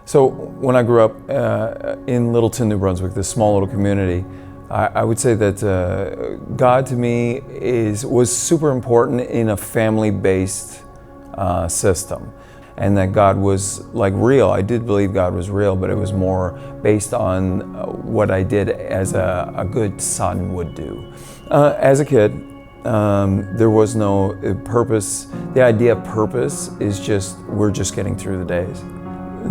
So when I grew up in Littleton, New Brunswick, this small little community, I would say that God to me was super important in a family-based system, and that God was like real. I did believe God was real, but it was more based on what I did as a good son would do. As a kid, there was no purpose. The idea of purpose is just, we're just getting through the days.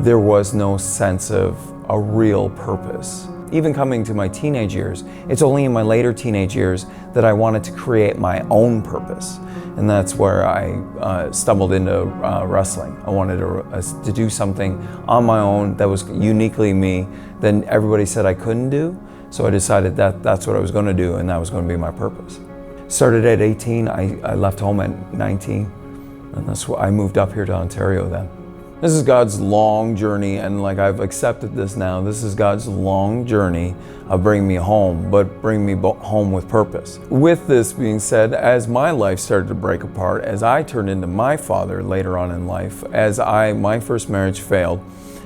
There was no sense of a real purpose. Even coming to my teenage years, it's only in my later teenage years that I wanted to create my own purpose. And that's where I stumbled into wrestling. I wanted to do something on my own that was uniquely me that everybody said I couldn't do. So I decided that that's what I was going to do, and that was going to be my purpose. Started at 18, I left home at 19, and that's why I moved up here to Ontario then. This is God's long journey, and like I've accepted this now, this is God's long journey of bringing me home, but bringing me home with purpose. With this being said, as my life started to break apart, as I turned into my father later on in life, as my first marriage failed,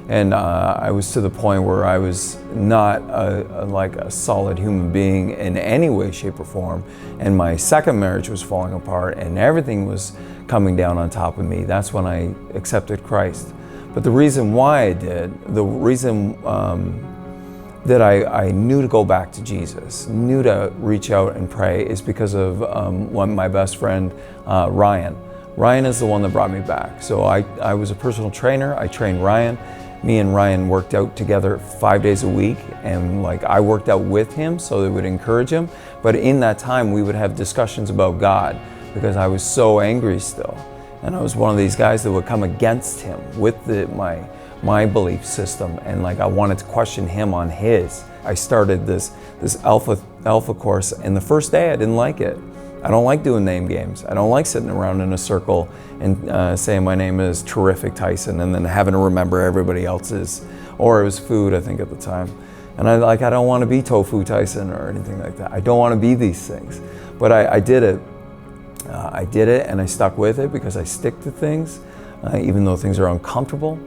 and I was to the point where I was not like a solid human being in any way, shape, or form, and my second marriage was falling apart, and everything was coming down on top of me. That's when I accepted Christ. But the reason why I did, the reason that I knew to go back to Jesus, knew to reach out and pray, is because of my best friend, Ryan. Ryan is the one that brought me back. So I was a personal trainer. I trained Ryan. Me and Ryan worked out together 5 days a week, and like I worked out with him so it would encourage him. But in that time, we would have discussions about God, because I was so angry still. And I was one of these guys that would come against him with my belief system, and like I wanted to question him on his. I started this alpha course, and the first day I didn't like it. I don't like doing name games. I don't like sitting around in a circle and saying my name is Terrific Tyson and then having to remember everybody else's, or it was food I think at the time. And I don't want to be Tofu Tyson or anything like that. I don't want to be these things. But I did it. I did it, and I stuck with it because I stick to things, even though things are uncomfortable.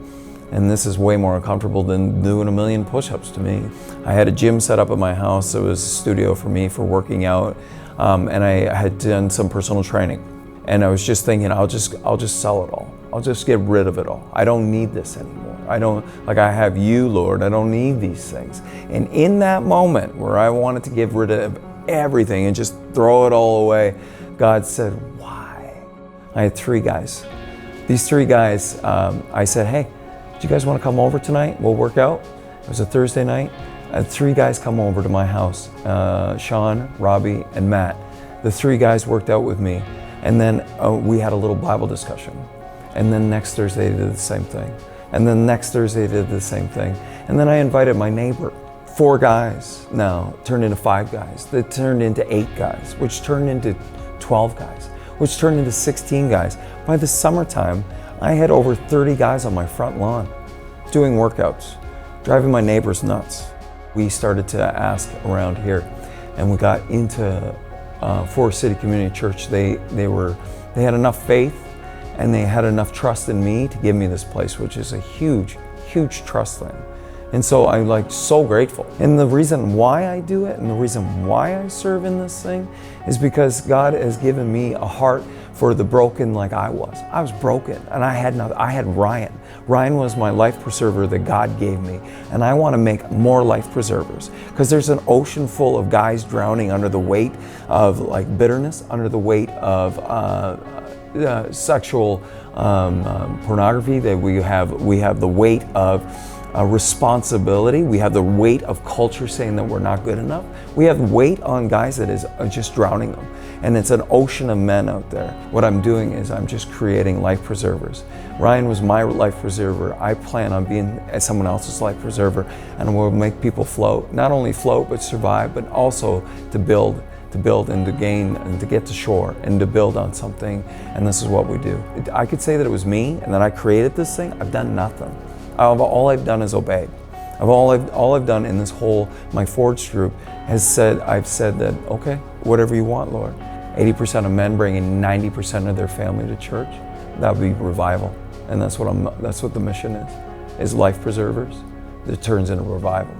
And this is way more uncomfortable than doing a million push-ups to me. I had a gym set up at my house. It was a studio for me for working out, and I had done some personal training. And I was just thinking, I'll just sell it all. I'll just get rid of it all. I don't need this anymore. I have you, Lord. I don't need these things. And in that moment where I wanted to get rid of everything and just throw it all away, God said, why? I had 3 guys. These 3 guys, I said, hey, do you guys want to come over tonight? We'll work out. It was a Thursday night. I had 3 guys come over to my house, Sean, Robbie, and Matt. The 3 guys worked out with me. And then we had a little Bible discussion. And then next Thursday they did the same thing. And then next Thursday they did the same thing. And then I invited my neighbor. 4 guys now turned into 5 guys. That turned into 8 guys, which turned into 12 guys, which turned into 16 guys. By the summertime, I had over 30 guys on my front lawn doing workouts, driving my neighbors nuts. We started to ask around here, and we got into Forest City Community Church. They had enough faith, and they had enough trust in me to give me this place, which is a huge, huge trust thing. And so I'm so grateful. And the reason why I do it and the reason why I serve in this thing is because God has given me a heart for the broken like I was. I was broken, and I had Ryan. Ryan was my life preserver that God gave me. And I want to make more life preservers, because there's an ocean full of guys drowning under the weight of bitterness, under the weight of sexual pornography, that we have the weight of responsibility. We have the weight of culture saying that we're not good enough. We have weight on guys that is just drowning them. And it's an ocean of men out there. What I'm doing is I'm just creating life preservers. Ryan was my life preserver. I plan on being someone else's life preserver, and we'll make people float. Not only float, but survive, but also to build and to gain and to get to shore and to build on something. And this is what we do. I could say that it was me and that I created this thing. I've done nothing. All I've done is obeyed. All I've done in this whole, my Forge group, I've said that, okay, whatever you want, Lord. 80% of men bringing 90% of their family to church, that would be revival. And that's what the mission is. as life preservers that turns into revival.